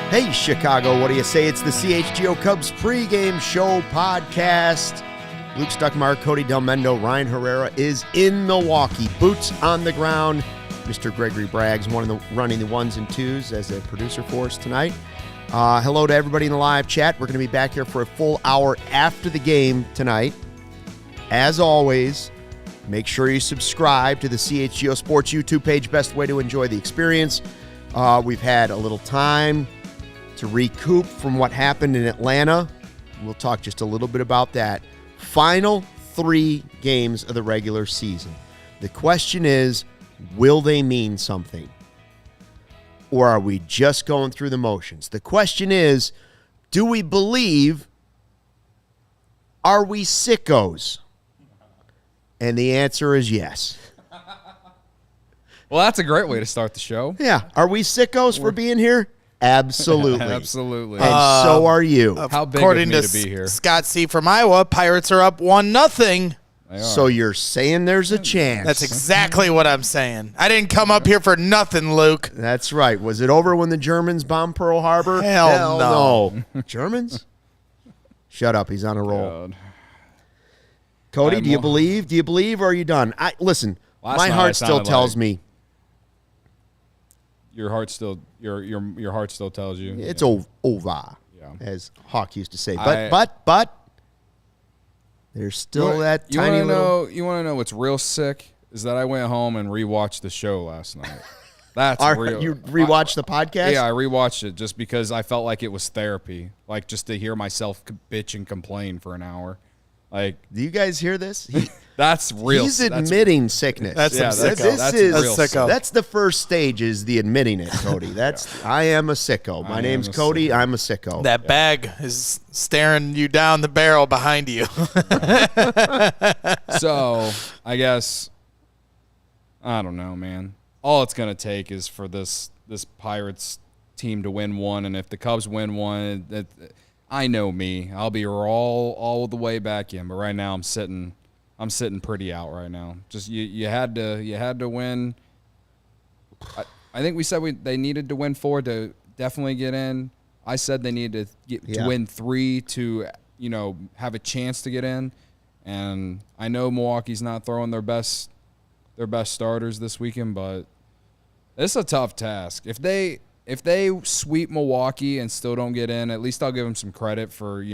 Hey, Chicago, what do you say? It's the CHGO Cubs Pregame Show podcast. Luke Stuckmeyer, Cody Del Mendo, Ryan Herrera is in Milwaukee. Boots on the ground. Mr. Gregory Braggs, running the ones and twos as a producer for us tonight. Hello to everybody in the live chat. We're going to be back here for a full hour after the game tonight. As always, make sure you subscribe to the CHGO Sports YouTube page. Best way to enjoy the experience. We've had a little time to recoup from what happened in Atlanta. We'll talk just a little bit about that. Final 3 games of the regular season. The question is, will they mean something? Or are we just going through the motions? The question is, do we believe? Are we sickos? And the answer is yes. Well, that's a great way to start the show. Yeah. Are we sickos for being here? Absolutely. Absolutely. And so are you. How big According of me to to be here. Scott C. from Iowa, Pirates are up 1-0. So you're saying there's a chance. That's exactly what I'm saying. I didn't come up here for nothing, Luke. That's right. Was it over when the Germans bombed Pearl Harbor? Hell no. Germans? Shut up. He's on a roll. God. Cody, do you believe? Do you believe or are you done? Listen, my heart still tells me. Your heart still your heart still tells you. It's over, as Hawk used to say. But there's still that tiny little. You want to know what's real sick is that I went home and rewatched the show last night. That's real. You rewatched the podcast? Yeah, I rewatched it just because I felt like it was therapy, like just to hear myself bitch and complain for an hour. Like, do you guys hear this? That's real. He's admitting sickness. That's sicko. That's the first stage, is the admitting it, Cody. I am a sicko. My name's Cody. I'm a sicko. That bag is staring you down the barrel behind you. So, I guess, I don't know, man. All it's going to take is for this Pirates team to win one, and if the Cubs win one, I know me. I'll be all the way back in, but right now I'm sitting pretty out right now. Just you had to win. I think we said they needed to win 4 to definitely get in. I said they needed to win 3 to have a chance to get in. And I know Milwaukee's not throwing their best starters this weekend, but it's a tough task. If they sweep Milwaukee and still don't get in, at least I'll give them some credit for,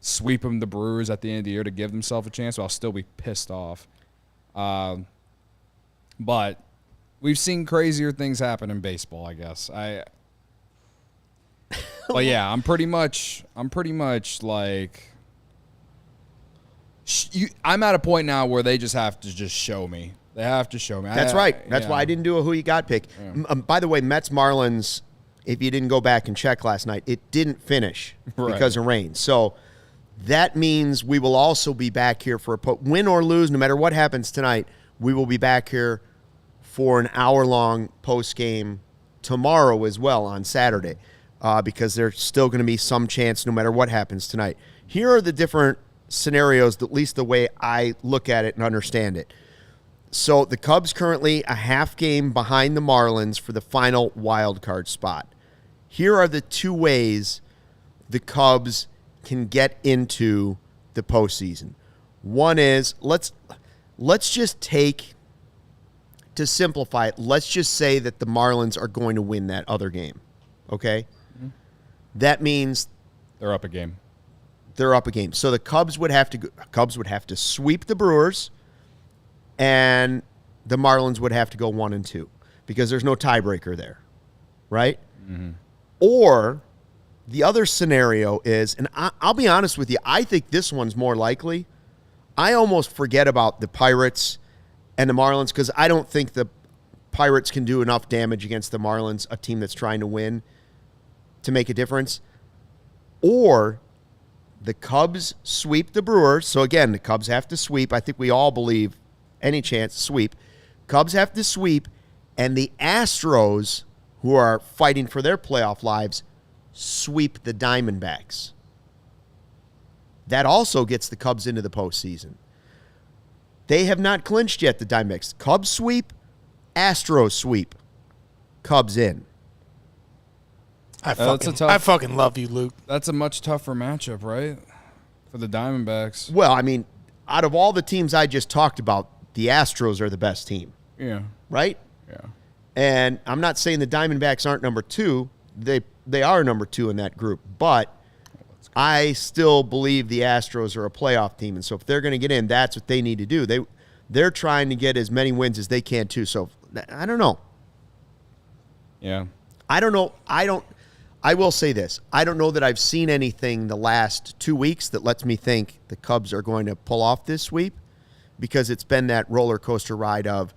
sweeping the Brewers at the end of the year to give themselves a chance. But I'll still be pissed off. But we've seen crazier things happen in baseball, I guess. But yeah, I'm pretty much like I'm at a point now where they just have to just show me. They have to show me. That's right. That's why I didn't do a who you got pick. Yeah. By the way, Mets-Marlins, if you didn't go back and check last night, it didn't finish because of rain. So that means we will also be back here for win or lose, no matter what happens tonight, we will be back here for an hour-long post-game tomorrow as well on Saturday because there's still going to be some chance no matter what happens tonight. Here are the different scenarios, at least the way I look at it and understand it. So the Cubs currently a half game behind the Marlins for the final wild card spot. Here are the 2 ways the Cubs can get into the postseason. One is, let's just take, to simplify it, let's just say that the Marlins are going to win that other game, okay? Mm-hmm. That means they're up a game. So the Cubs would have to sweep the Brewers, and the Marlins would have to go 1-2. because there's no tiebreaker there, right? Mm-hmm. Or the other scenario is, and I'll be honest with you, I think this one's more likely. I almost forget about the Pirates and the Marlins because I don't think the Pirates can do enough damage against the Marlins, a team that's trying to win, to make a difference. Or the Cubs sweep the Brewers. So, again, the Cubs have to sweep. I think we all believe any chance sweep. Cubs have to sweep, and the Astros, who are fighting for their playoff lives, sweep the Diamondbacks. That also gets the Cubs into the postseason. They have not clinched yet, the Diamondbacks. Cubs sweep, Astros sweep, Cubs in. I fucking love you, Luke. That's a much tougher matchup, right? For the Diamondbacks. Well, I mean, out of all the teams I just talked about, the Astros are the best team. Yeah. Right? Yeah. And I'm not saying the Diamondbacks aren't number 2. They are number 2 in that group. But I still believe the Astros are a playoff team. And so if they're going to get in, that's what they need to do. They're trying to get as many wins as they can, too. So I don't know. Yeah. I don't know. I will say this. I don't know that I've seen anything the last 2 weeks that lets me think the Cubs are going to pull off this sweep, because it's been that roller coaster ride of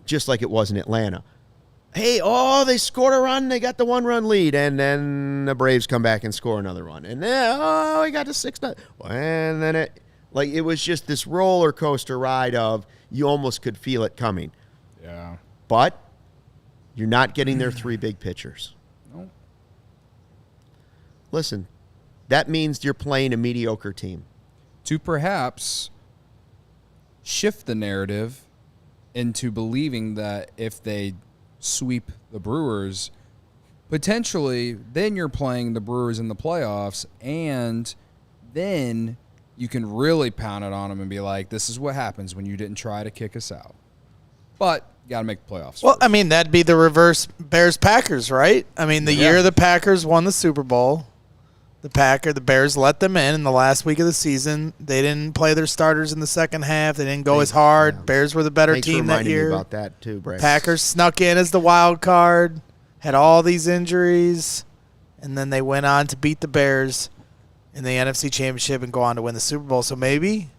just like it was in Atlanta. Hey, they scored a run. They got the 1-run lead. And then the Braves come back and score another run. And then, we got to 6-0. And then it was just this roller coaster ride of you almost could feel it coming. Yeah. But you're not getting their 3 big pitchers. No. Listen, that means you're playing a mediocre team. To perhaps shift the narrative into believing that if they sweep the Brewers, potentially then you're playing the Brewers in the playoffs, and then you can really pound it on them and be like, this is what happens when you didn't try to kick us out. But you got to make the playoffs Well, first. I mean, that'd be the reverse Bears-Packers, right? I mean, the year the Packers won the Super Bowl, the Bears let them in the last week of the season. They didn't play their starters in the second half. They didn't go as hard. Yeah. Bears were the better team that year. Me about that too, Brad. Packers snuck in as the wild card, had all these injuries, and then they went on to beat the Bears in the NFC Championship and go on to win the Super Bowl. So maybe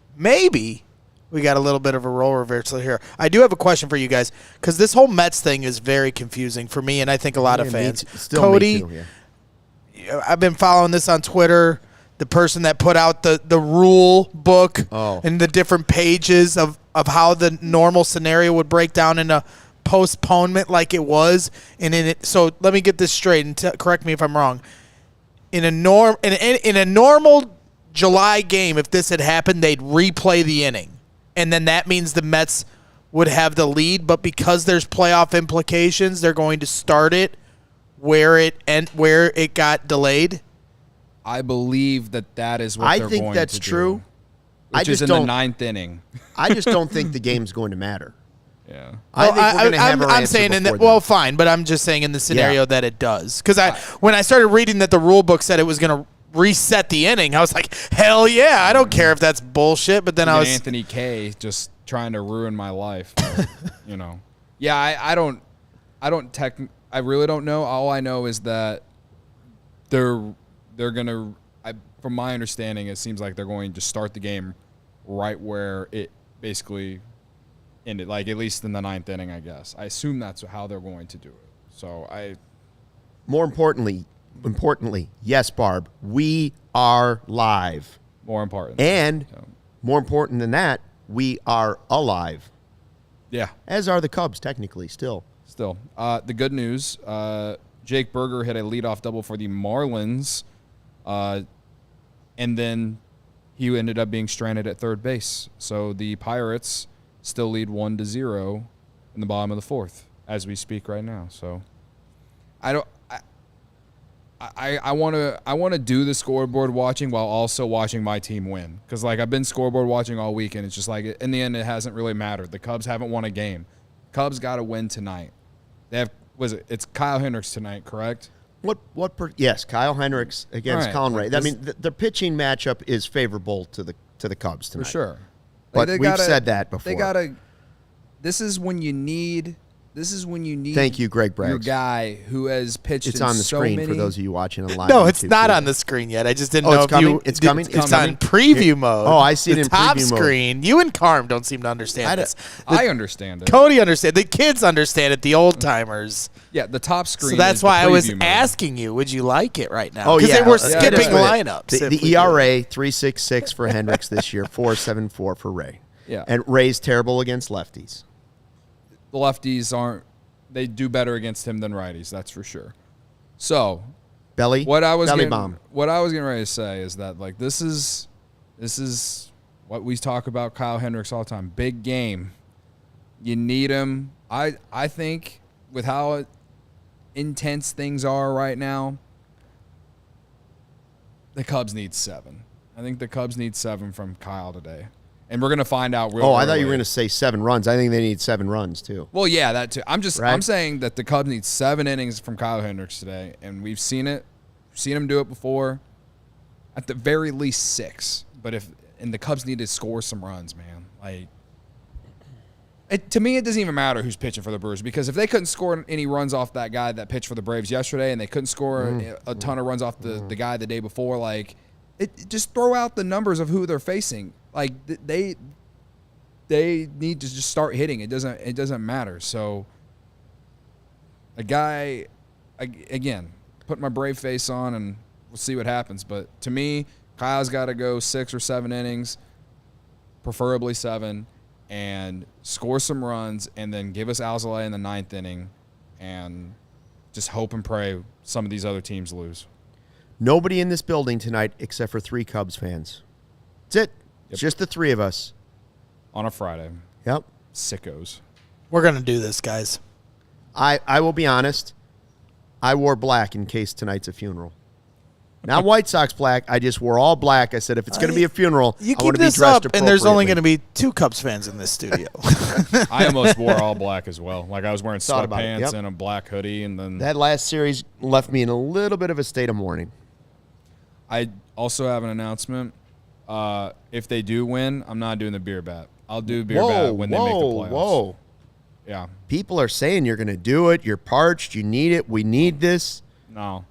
we got a little bit of a role reversal here. I do have a question for you guys, because this whole Mets thing is very confusing for me, and I think a lot of fans. Cody, me too, I've been following this on Twitter. The person that put out the rule book and the different pages of how the normal scenario would break down in a postponement like it was. So let me get this straight and correct me if I'm wrong. In a normal July game, if this had happened, they'd replay the inning. And then that means the Mets would have the lead. But because there's playoff implications, they're going to start it where it got delayed. I believe that is what they're going to do. I think that's true. Which is in the 9th inning. I just don't think the game's going to matter. Yeah. I'm saying fine, but I'm just saying in the scenario that it does. Because when I started reading that the rule book said it was going to reset the inning, I was like, hell yeah, I don't care if that's bullshit. But then Anthony K just trying to ruin my life. Yeah, I really don't know. All I know is that they're going to, from my understanding, it seems like they're going to start the game right where it basically ended, like at least in the 9th inning, I guess. I assume that's how they're going to do it. So More importantly, yes, Barb, we are live. More important. And more important than that, we are alive. Yeah. As are the Cubs, technically, still. The good news, Jake Berger hit a leadoff double for the Marlins, and then he ended up being stranded at third base. So the Pirates still lead 1-0 in the bottom of the 4th as we speak right now. So I want to do the scoreboard watching while also watching my team win, because I've been scoreboard watching all week, and it's just in the end it hasn't really mattered. The Cubs haven't won a game. Cubs got to win tonight. They have it's Kyle Hendricks tonight, correct? Yes, Kyle Hendricks against Colin Rea. I mean, the pitching matchup is favorable to the Cubs tonight. For sure. But we've said that before. This is when you need when you need. Thank you, Greg Braggs. Your guy who has pitched. It's on the so screen many, for those of you watching on live. No, it's YouTube not too. on the screen yet. I just didn't Oh, know it's if coming? you. It's coming? It's coming? on preview mode. Oh, I see it the in top preview mode. screen. You and Carm don't seem to understand this. I understand it. Cody understands. The kids understand it. The old timers. Yeah, the top screen. So that's is why the I was preview mode. asking you, would you like it right now? Oh, Because yeah. they were Yeah, skipping it is. lineups. if The we ERA 3.66 for Hendricks this year, 4.74 for Ray. Yeah. And Ray's terrible against lefties. The lefties aren't. They do better against him than righties. That's for sure. So Belly bomb. What I was getting ready to say is that like this is what we talk about Kyle Hendricks all the time. Big game. You need him. I think with how intense things are right now, the Cubs need 7. I think the Cubs need 7 from Kyle today. And we're going to find out real I thought you were early. going to say 7 runs. I think they need 7 runs, too. Well, yeah, that too. I'm Right? saying that the Cubs need 7 innings from Kyle Hendricks today, and we've seen it. We've seen him do it before. At the very least 6. But the Cubs need to score some runs, man. To me, it doesn't even matter who's pitching for the Brewers, because if they couldn't score any runs off that guy that pitched for the Braves yesterday, and they couldn't score a ton of runs off the guy the day before, just throw out the numbers of who they're facing. They need to just start hitting. It doesn't matter. So a guy, again, put my brave face on and we'll see what happens. But to me, Kyle's got to go 6 or 7 innings, preferably 7, and score some runs, and then give us ALLCITY in the 9th inning, and just hope and pray some of these other teams lose. Nobody in this building tonight except for 3 Cubs fans. That's it. It's just the 3 of us. On a Friday. Yep. Sickos. We're going to do this, guys. I will be honest. I wore black in case tonight's a funeral. Not White Sox black. I just wore all black. I said if it's going to be a funeral, You I want keep to be this dressed up, and there's only going appropriately. to be 2 Cubs fans in this studio. I almost wore all black as well. I was wearing Thought about it, sweatpants yep. and a black hoodie, and then That last series left me in a little bit of a state of mourning. I also have an announcement. If they do win, I'm not doing the beer bat. I'll do beer bat when they make the playoffs. Whoa. Yeah. People are saying you're going to do it. You're parched. You need it. We need this. No.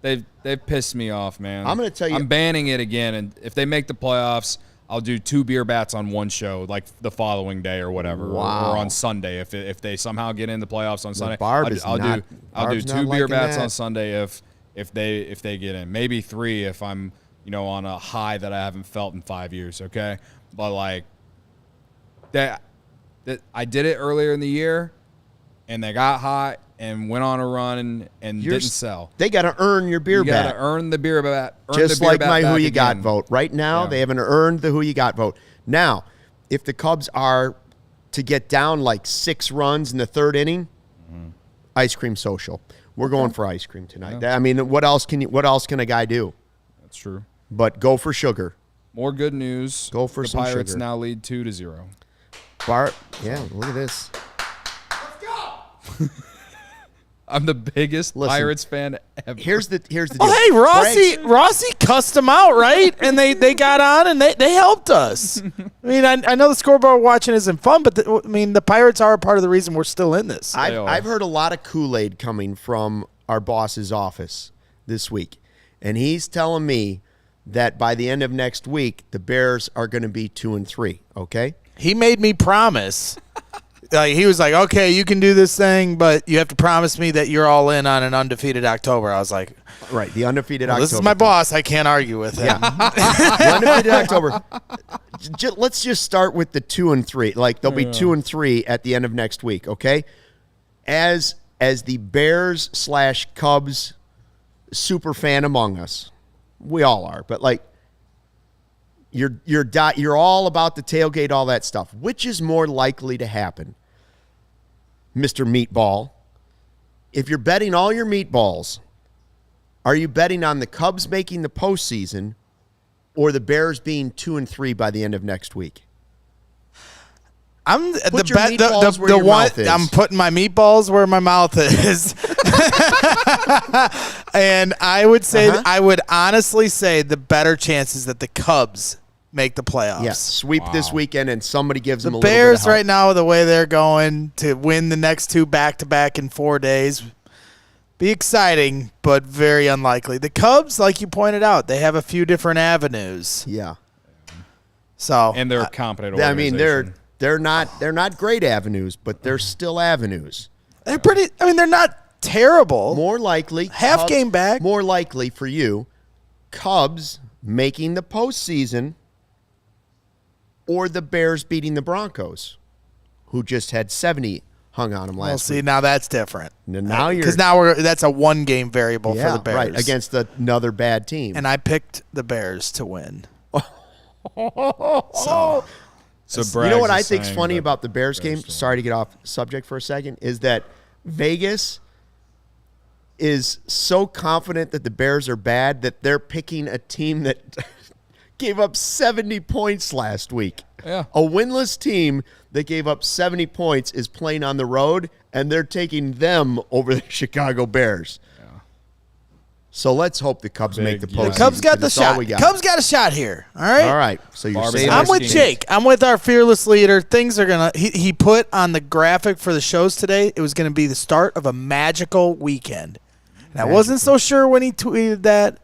They've pissed me off, man. I'm gonna tell you- I'm banning it again, and if they make the playoffs, I'll do 2 beer bats on one show, like the following day or whatever, Wow. or on Sunday if they somehow get in the playoffs on Sunday. Barb is I'll not- do Barb's 2 not beer liking bats that. on Sunday if they get in. Maybe 3 if I'm on a high that I haven't felt in 5 years. Okay, but that I did it earlier in the year, and they got hot and went on a run and didn't sell. They got to earn your beer You got back. to earn the beer bat. Just like my Who You Got vote. Right now, Yeah. they haven't earned the Who You Got vote. Now, if the Cubs are to get down 6 runs in the 3rd inning, ice cream social. We're going for ice cream tonight. Yeah. I mean, what else can a guy do? That's true. But go for sugar. More good news. Go for the some Pirates sugar. now lead 2-0. Bart, yeah, look at this. I'm the biggest Listen, Pirates fan ever. Here's the deal. Oh, hey, Rossi cussed them out, right? And they got on and they helped us. I mean, I know the scoreboard watching isn't fun, but the Pirates are a part of the reason we're still in this. I've heard a lot of Kool-Aid coming from our boss's office this week, and he's telling me that by the end of next week, the Bears are going to be 2-3. Okay. He made me promise. He was like, okay, you can do this thing, but you have to promise me that you're all in on an undefeated October. I was like, right, the undefeated October. This is my boss. I can't argue with him. The undefeated October. Let's just start with the 2-3. They'll be 2-3 at the end of next week. Okay. As the Bears/Cubs super fan among us, we all are, but you're all about the tailgate, all that stuff. Which is more likely to happen, Mr. Meatball? If you're betting all your meatballs, are you betting on the Cubs making the postseason or the Bears being 2-3 by the end of next week? I'm Put your meatballs where your mouth is. I'm putting my meatballs where my mouth is. And I would say, I would honestly say the better chance is that the Cubs make the playoffs. Yes, sweep this weekend, and somebody gives them a The little bit of Bears help. right now, the way they're going to win the next 2 back-to-back in 4 days, be exciting, but very unlikely. The Cubs, like you pointed out, they have a few different avenues. Yeah. So And they're a competent I mean, organization. they're not great avenues, but they're still avenues. they're pretty. I mean, they're not terrible. More likely, Half game back. More likely for you, Cubs making the postseason, or the Bears beating the Broncos, who just had 70 hung on them Well, last see, week. now that's different. Now you're Because now that's a 1-game variable for the Bears. right, against another bad team. And I picked the Bears to win. So You know what Braggs I is think's saying funny that about the Bears game? don't. Sorry to get off subject for a second. Is that Vegas is so confident that the Bears are bad that they're picking a team that gave up 70 points last week. Yeah. A winless team that gave up 70 points is playing on the road, and they're taking them over the Chicago Bears. So let's hope the Cubs make the Big, postseason. yeah. Cubs got the That's all shot. we got. Cubs got a shot here. All right. All right. So you're Barbie's saying I'm Bears with games. Jake. I'm with our fearless leader. Things are gonna. He put on the graphic for the shows today. It was gonna be the start of a magical weekend. And I wasn't so sure when he tweeted that,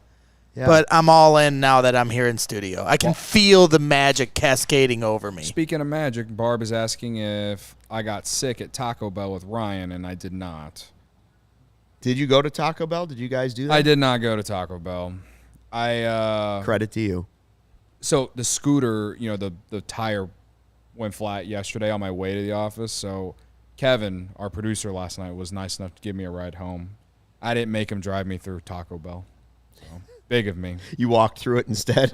Yeah. but I'm all in now that I'm here in studio. I can feel the magic cascading over me. Speaking of magic, Barb is asking if I got sick at Taco Bell with Ryan, and I did not. Did you go to Taco Bell? Did you guys do that? I did not go to Taco Bell. Credit to you. So the scooter, the tire went flat yesterday on my way to the office. So Kevin, our producer last night, was nice enough to give me a ride home. I didn't make him drive me through Taco Bell. So big of me. You walked through it instead.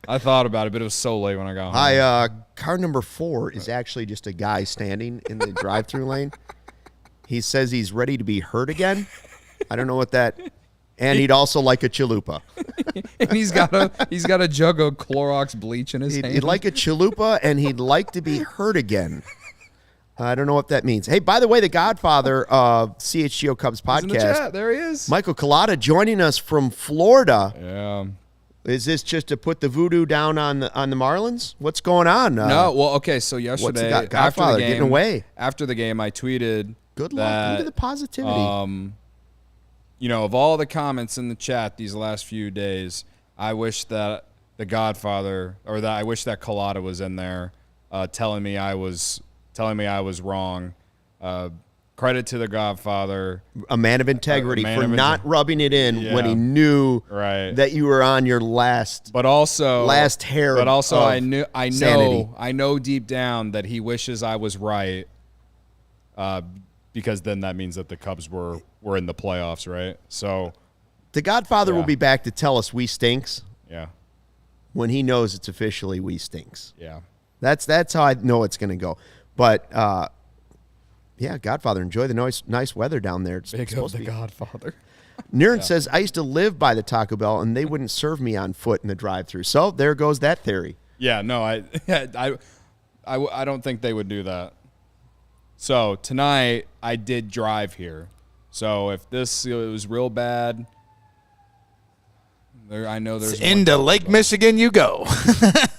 I thought about it, but it was so late when I got home. Car number 4 is actually just a guy standing in the drive-through lane. He says he's ready to be hurt again. I don't know what that. And he'd also like a chalupa. And he's got a jug of Clorox bleach in his hand. He'd like a chalupa, and he'd like to be hurt again. I don't know what that means. Hey, by the way, the Godfather of CHGO Cubs He's in the podcast, chat. There he is. Michael Collada, joining us from Florida. Yeah. Is this just to put the voodoo down on the Marlins? What's going on? No, well, okay. So yesterday, Godfather after the game, getting away? After the game, I tweeted, Good luck. that, Look at the positivity. of all the comments in the chat these last few days, I wish that the Godfather, or that I wish that Collada was in there, telling me I was wrong. Credit to the Godfather. A man of integrity man for of not rubbing it in when he Yeah. knew Right. that you were on your last hair. But also, of I sanity. know deep down that he wishes I was right, because then that means that the Cubs were in the playoffs, right? So, The Godfather will Yeah. be back to tell us we stinks yeah, when he knows it's officially we stinks. yeah. That's how I know it's going to go. But yeah, Godfather, enjoy the nice weather down there. It's Big supposed of to the be. Godfather. Niren says, I used to live by the Taco Bell, and they wouldn't serve me on foot in the drive-thru. So there goes that theory. Yeah, no, I don't think they would do that. So tonight I did drive here. So if it was real bad, I know there's one Into Lake Michigan you go.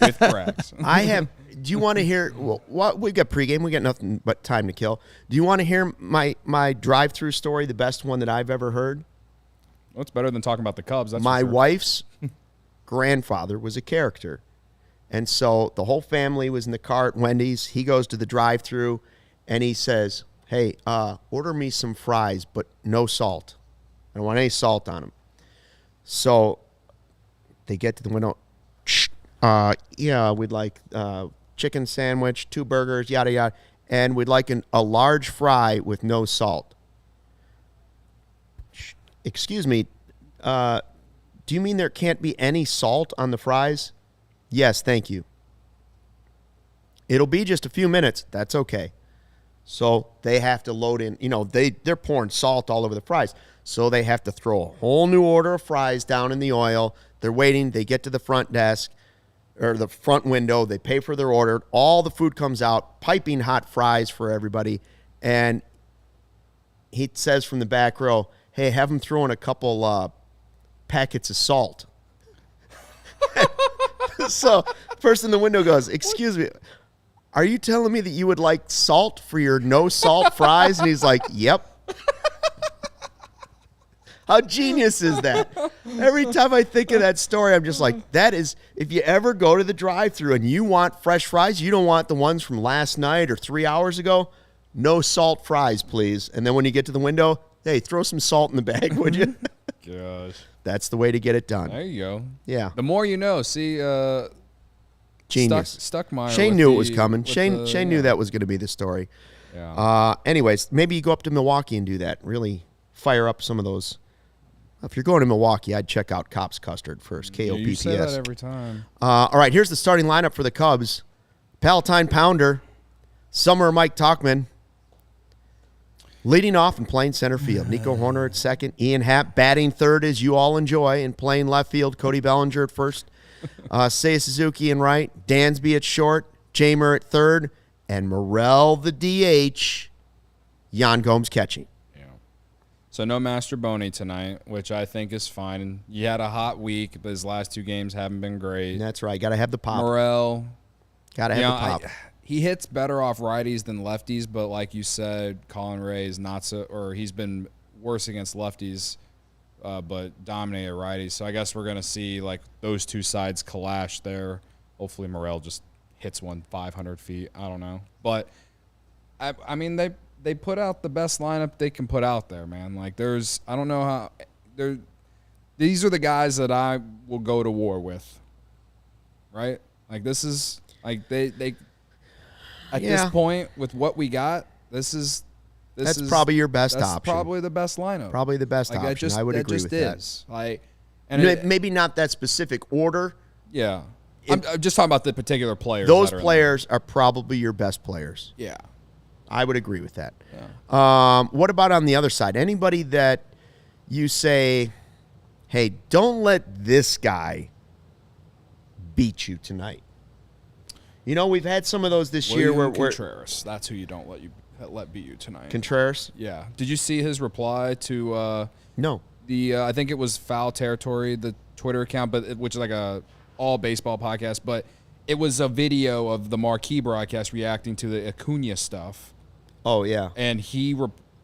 with cracks. I have. Do you want to hear? Well, we got pregame. We got nothing but time to kill. Do you want to hear my drive-through story? The best one that I've ever heard. Well, it's better than talking about the Cubs. That's My for sure. wife's grandfather was a character, and so the whole family was in the car at Wendy's. He goes to the drive-through, and he says, "Hey, order me some fries, but no salt. I don't want any salt on them." So they get to the window. Yeah, we'd like chicken sandwich, 2 burgers, yada yada, and we'd like a large fry with no salt. Excuse me, do you mean there can't be any salt on the fries? Yes, thank you. It'll be just a few minutes. That's okay. So they have to load in, they're pouring salt all over the fries. So they have to throw a whole new order of fries down in the oil. They're waiting. They get to the front desk or the front window. They pay for their order. All the food comes out, piping hot fries for everybody. And he says from the back row, hey, have them throw in a couple packets of salt. So, person in the window goes, "Excuse me, are you telling me that you would like salt for your no salt fries?" And he's like, "Yep." How genius is that? Every time I think of that story, I'm just like, that is, if you ever go to the drive-thru and you want fresh fries, you don't want the ones from last night or 3 hours ago, no salt fries, please. And then when you get to the window, hey, throw some salt in the bag, would you? Gosh. That's the way to get it done. There you go. Yeah. The more you know. See, genius. Stuckmeyer. Shane knew it was coming. Shane knew that was going to be the story. Yeah. Anyways, maybe you go up to Milwaukee and do that. Really fire up some of those. If you're going to Milwaukee, I'd check out Kopp's Custard first, KOPPS. You say that every time. All right, here's the starting lineup for the Cubs. Palatine Pounder, Summer Mike Tauchman. Leading off and playing center field. Nico Horner at second. Ian Happ batting third, as you all enjoy, and playing left field. Cody Bellinger at first. Seiya Suzuki in right. Dansby at short. Jamer at third. And Morel the DH. Yan Gomes catching. So no Master Boney tonight, which I think is fine. He had a hot week, but his last 2 games haven't been great. That's right. Got to have the pop. Morel. Got to have the pop. He hits better off righties than lefties, but like you said, Colin Rea is not so, or he's been worse against lefties, but dominated righties. So I guess we're going to see like those two sides clash there. Hopefully Morel just hits one 500 feet. I don't know. But, I mean, they put out the best lineup they can put out there, man. Like I don't know how these are the guys that I will go to war with, right? Like this is like they at this point with what we got, that's probably your best that's option. Probably the best lineup. Probably the best option. I would agree with that. Like, and maybe not that specific order. Yeah, I'm just talking about the particular players. Those players are probably your best players. Yeah. I would agree with that. Yeah. What about on the other side? Anybody that you say, hey, don't let this guy beat you tonight. You know, we've had some of those this year where Contreras. That's who you don't let beat you tonight. Contreras? Yeah. Did you see his reply to No. The I think it was Foul Territory, the Twitter account, which is like a all baseball podcast, but it was a video of the Marquee broadcast reacting to the Acuna stuff. Oh, yeah. And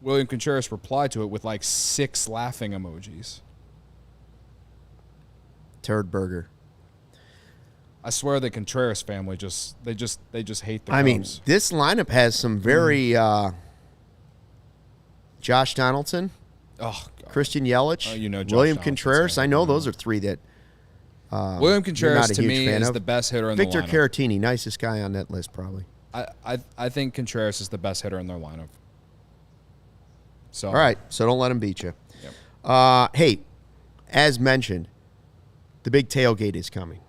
William Contreras replied to it with like 6 laughing emojis. Turd burger. I swear the Contreras family just hate the Cubs. I mean, this lineup has some very Josh Donaldson, Christian Yelich, William Contreras. I know those are 3 that William Contreras to me is the best hitter in the lineup. Victor Caratini, nicest guy on that list probably. I think Contreras is the best hitter in their lineup. So all right, so don't let him beat you. Yep. Hey, as mentioned, the big tailgate is coming.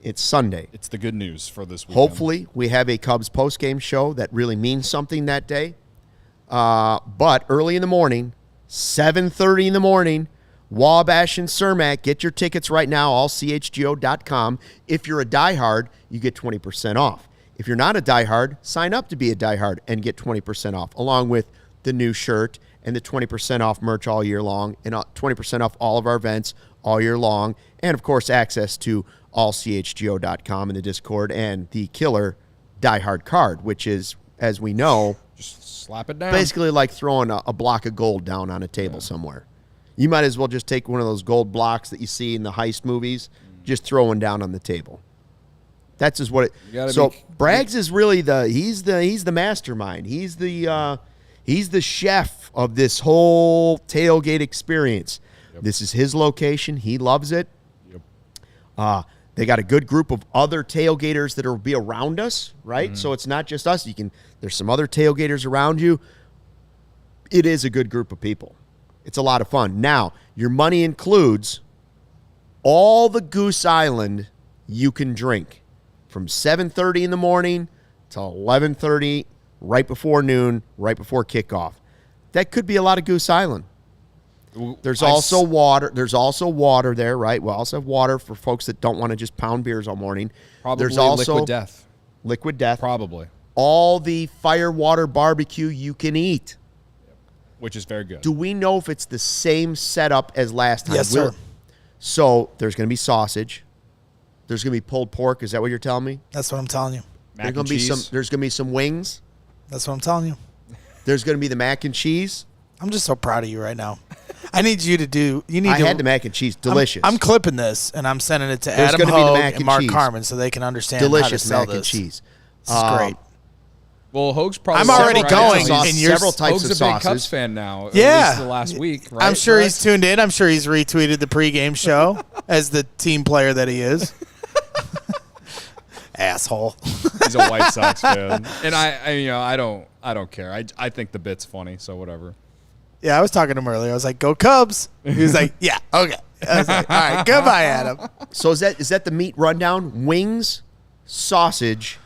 It's Sunday. It's the good news for this weekend. Hopefully, we have a Cubs postgame show that really means something that day. But early in the morning, 7:30 in the morning, Wabash and Cermak. Get your tickets right now, allchgo.com. If you're a diehard, you get 20% off. If you're not a diehard, sign up to be a diehard and get 20% off, along with the new shirt and the 20% off merch all year long, and 20% off all of our events all year long, and, of course, access to allchgo.com in the Discord and the killer diehard card, which is, as we know, just slap it down. Basically like throwing a block of gold down on a table somewhere. You might as well just take one of those gold blocks that you see in the heist movies, just throw one down on the table. That's just what it. So Braggs is really he's the mastermind. He's the chef of this whole tailgate experience. Yep. This is his location. He loves it. Yep. They got a good group of other tailgaters that will be around us, right? Mm-hmm. So it's not just us. There's some other tailgaters around you. It is a good group of people. It's a lot of fun. Now, your money includes all the Goose Island you can drink from 7:30 in the morning till 11:30, right before noon, right before kickoff. That could be a lot of Goose Island. There's also water. There's also water there, right? We also have water for folks that don't want to just pound beers all morning. Probably There's also Liquid Death. Liquid Death. Probably. All the fire water barbecue you can eat. Which is very good. Do we know if it's the same setup as last time? Yes, sir. So there's going to be sausage. There's going to be pulled pork. Is that what you're telling me? That's what I'm telling you. Mac and cheese. There's going to be some wings. That's what I'm telling you. There's going to be the mac and cheese. I'm just so proud of you right now. I need you to do. I had the mac and cheese. Delicious. I'm clipping this and I'm sending it to There's Adam gonna be the Hogue mac and and Mark cheese. Carmen so they can understand Delicious how to sell mac this. and cheese. This is great. Well, Hoag's probably. I'm already right going, now. and you're several types Hoag's of a big sauces. Cubs fan now. Yeah. At least the last week, right? I'm sure Right? he's tuned in. I'm sure he's retweeted the pregame show as the team player that he is. Asshole. He's a White Sox fan, and I don't care. I think the bit's funny, so whatever. Yeah, I was talking to him earlier. I was like, "Go Cubs!" He was like, "Yeah, okay." I was like, "All right, goodbye, Adam." So is that the meat rundown? Wings, sausage,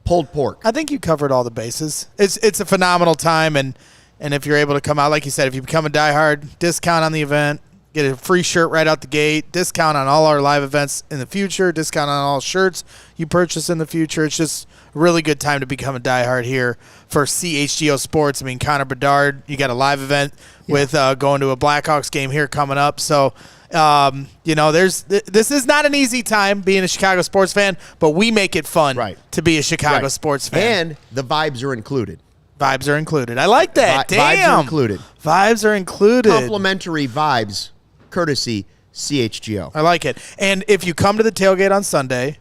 pulled pork. I think you covered all the bases. It's a phenomenal time, and if you're able to come out, like you said, if you become a diehard, discount on the event, get a free shirt right out the gate, discount on all our live events in the future, discount on all shirts you purchase in the future. It's just a really good time to become a diehard here for CHGO Sports. I mean, Connor Bedard, you got a live event with going to a Blackhawks game here coming up. So, this is not an easy time being a Chicago sports fan, but we make it fun to be a Chicago sports fan. And the vibes are included. Vibes are included. I like that. Vibes Damn. are included. Vibes are included. Complimentary vibes, courtesy CHGO. I like it. And if you come to the tailgate on Sunday,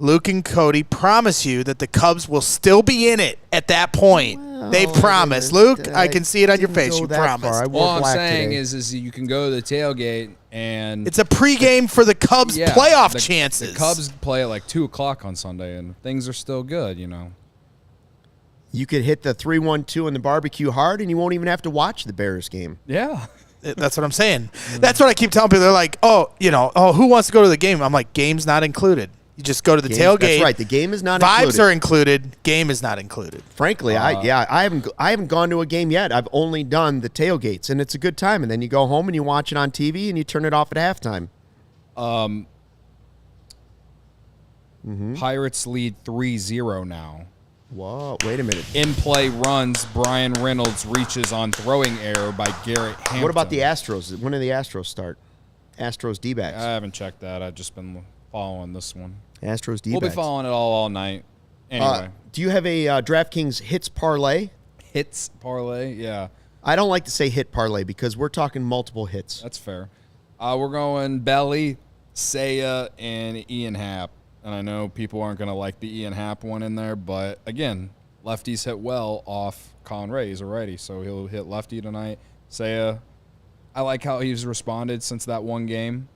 Luke and Cody promise you that the Cubs will still be in it at that point. They've promised. Luke, I can see it on your face. You promised. All I'm saying is you can go to the tailgate and it's a pregame for the Cubs playoff chances. The Cubs play at like 2 o'clock on Sunday, and things are still good, You could hit the 3-1-2 in the barbecue hard, and you won't even have to watch the Bears game. Yeah. That's what I'm saying. That's what I keep telling people. They're like, who wants to go to the game? I'm like, game's not included. You just go to the tailgate. That's right. The game is not included. included. Vibes are included. Game is not included. Frankly, I haven't gone to a game yet. I've only done the tailgates, and it's a good time. And then you go home and you watch it on TV, and you turn it off at halftime. Pirates lead 3-0 now. Whoa, wait a minute. In play runs, Brian Reynolds reaches on throwing error by Garrett Hampton. What about the Astros? When do the Astros start? Astros D-backs. I haven't checked that. I've just been following this one. Astros D-backs. We'll be following it all night. Anyway. Do you have a DraftKings hits parlay? Hits parlay? Yeah. I don't like to say hit parlay because we're talking multiple hits. That's fair. We're going Belly, Seiya, and Ian Happ. And I know people aren't going to like the Ian Happ one in there, but again, lefties hit well off Colin Rea already, so he'll hit lefty tonight. Seiya, I like how he's responded since that one game.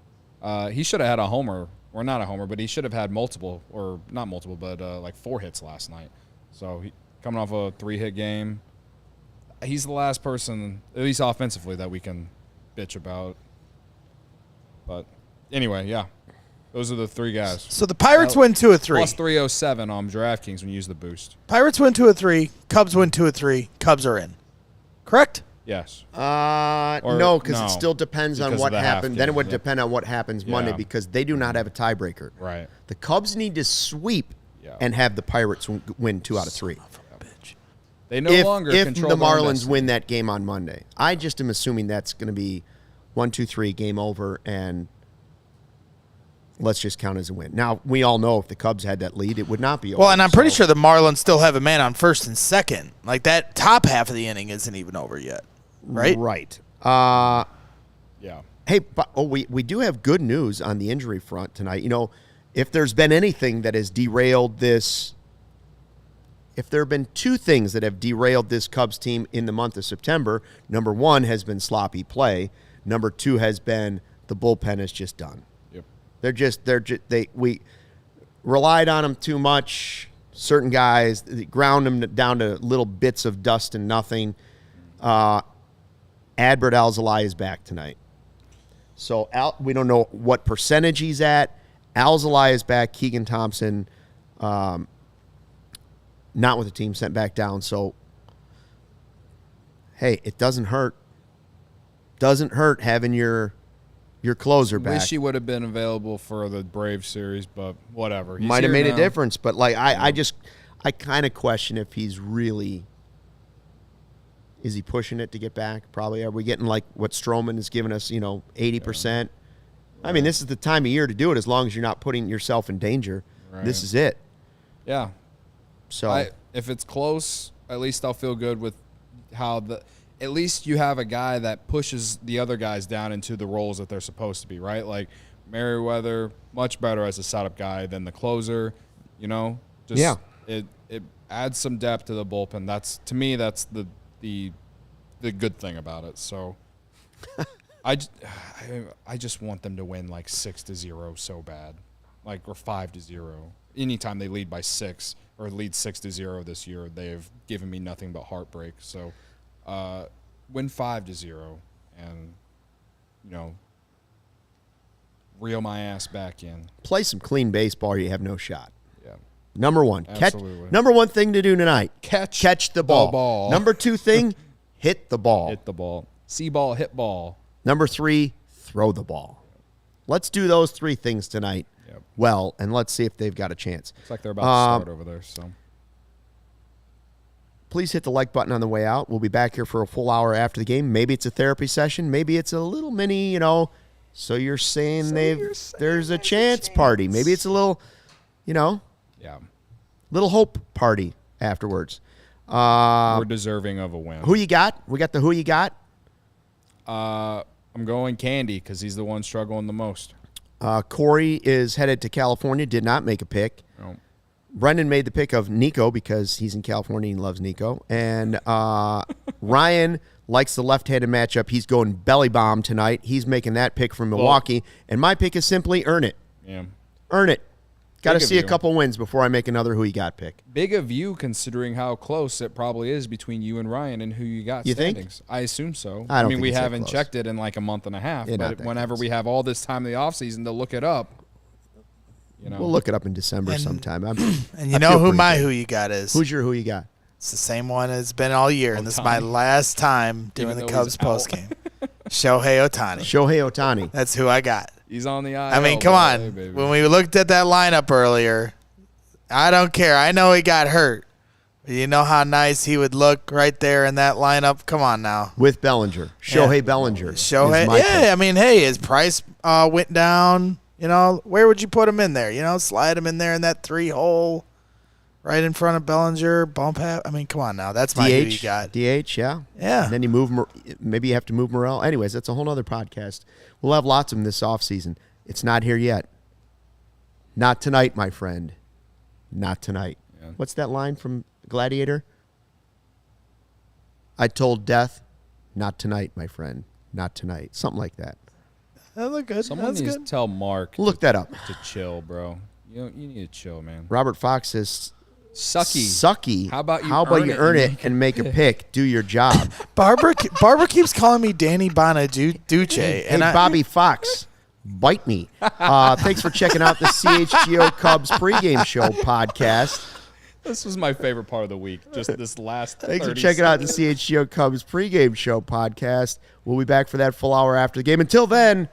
He should have had a homer, or not a homer, but he should have had multiple, or not multiple, but like 4 hits last night. So coming off a 3-hit game, he's the last person, at least offensively, that we can bitch about. But anyway, yeah. Those are the 3 guys. So the Pirates win 2 of 3. Plus 307 on DraftKings when you use the boost. Pirates win 2 of 3. Cubs win 2 of 3. Cubs are in. Correct? Yes. No, because it still depends on what happened. Then it would depend on what happens Monday because they do not have a tiebreaker. Right. The Cubs need to sweep and have the Pirates win 2 out of 3. They no longer control the Marlins win that game on Monday. I just am assuming that's going to be 1-2-3 game over and let's just count as a win. Now, we all know if the Cubs had that lead, it would not be over. Well, and I'm pretty sure the Marlins still have a man on first and second. Like, that top half of the inning isn't even over yet, right? Right. Yeah. Hey, we do have good news on the injury front tonight. If there's been anything that has derailed this, if there have been 2 things that have derailed this Cubs team in the month of September, number 1 has been sloppy play. Number 2 has been the bullpen is just done. We relied on them too much. Certain guys ground them down to little bits of dust and nothing. Adbert Alzolay is back tonight. So we don't know what percentage he's at. Alzolay is back. Keegan Thompson, not with the team, sent back down. So, hey, it doesn't hurt. Doesn't hurt having your closer back. Wish he would have been available for the Braves series, but whatever. Might have made a difference, but I kind of question if he's really. Is he pushing it to get back? Probably. Are we getting like what Stroman has given us? 80%. I mean, this is the time of year to do it as long as you're not putting yourself in danger. Right. This is it. Yeah. So if it's close, at least I'll feel good with how at least you have a guy that pushes the other guys down into the roles that they're supposed to be, right? Like Merriweather, much better as a setup guy than the closer, you know? Just it adds some depth to the bullpen. That's the good thing about it. So I just want them to win like 6-0 so bad. Like, or 5-0. Anytime they lead by 6 or lead 6-0 this year, they've given me nothing but heartbreak. So win 5-0 and, reel my ass back in. Play some clean baseball or you have no shot. Yeah. Number one. Absolutely. Number one thing to do tonight. Catch the ball. Number 2 thing, hit the ball. Hit the ball. See ball, hit ball. Number 3, throw the ball. Let's do those 3 things tonight. Yep. Well, and let's see if they've got a chance. Looks like they're about to start over there. So please hit the like button on the way out. We'll be back here for a full hour after the game. Maybe it's a therapy session. Maybe it's a little mini, so you're saying there's a chance party. Maybe it's a little, little hope party afterwards. We're deserving of a win. Who you got? We got the who you got. I'm going Candy because he's the one struggling the most. Corey is headed to California, did not make a pick. No. Brendan made the pick of Nico because he's in California and loves Nico. And Ryan likes the left-handed matchup. He's going belly bomb tonight. He's making that pick from Milwaukee. And my pick is simply earn it. Yeah. Earn it. Got to Big of see a you. couple wins before I make another who you got pick. Big of you considering how close it probably is between you and Ryan and who you got You think? standings. I assume so. I don't mean, think we it's that haven't close. checked it in like a month and a half. Yeah, not But that whenever close. we have all this time in the offseason to look it up, We'll look it up in December sometime. And I you know feel who pretty my good. who you got is? Who's your who you got? It's the same one it's been all year, and this is my Ohtani. last time doing Even the though he's Cubs out. postgame. Shohei Ohtani. Shohei Ohtani. That's who I got. he's on the IL. I mean, come but, hey, on. baby. When we looked at that lineup earlier, I don't care. I know he got hurt. You know how nice he would look right there in that lineup? Come on now. With Bellinger. Shohei Bellinger. Shohei, is my pick. I mean, hey, his price went down. Where would you put him in there? Slide him in there in that 3-hole right in front of Bellinger, bump half. I mean, come on now. That's my who you got. DH, yeah. Yeah. And then you move, maybe you have to move Morel. Anyways, that's a whole other podcast. We'll have lots of them this offseason. It's not here yet. Not tonight, my friend. Not tonight. Yeah. What's that line from Gladiator? I told death, not tonight, my friend. Not tonight. Something like that. That look good. Someone That's needs good. to tell Mark Look that up. to chill, bro. You need to chill, man. Robert Fox says, Sucky. How about you earn it and make a pick? Do your job. Barbara keeps calling me Danny Bonaduce. Hey, Bobby Fox, bite me. Thanks for checking out the CHGO Cubs Pregame Show podcast. This was my favorite part of the week, just this last Thanks for 30 checking out the seconds. CHGO Cubs Pregame Show podcast. We'll be back for that full hour after the game. Until then,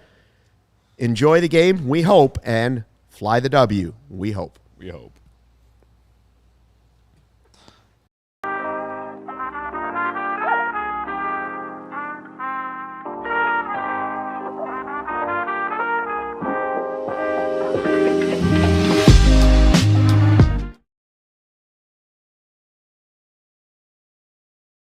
enjoy the game, we hope, and fly the W, we hope. We hope.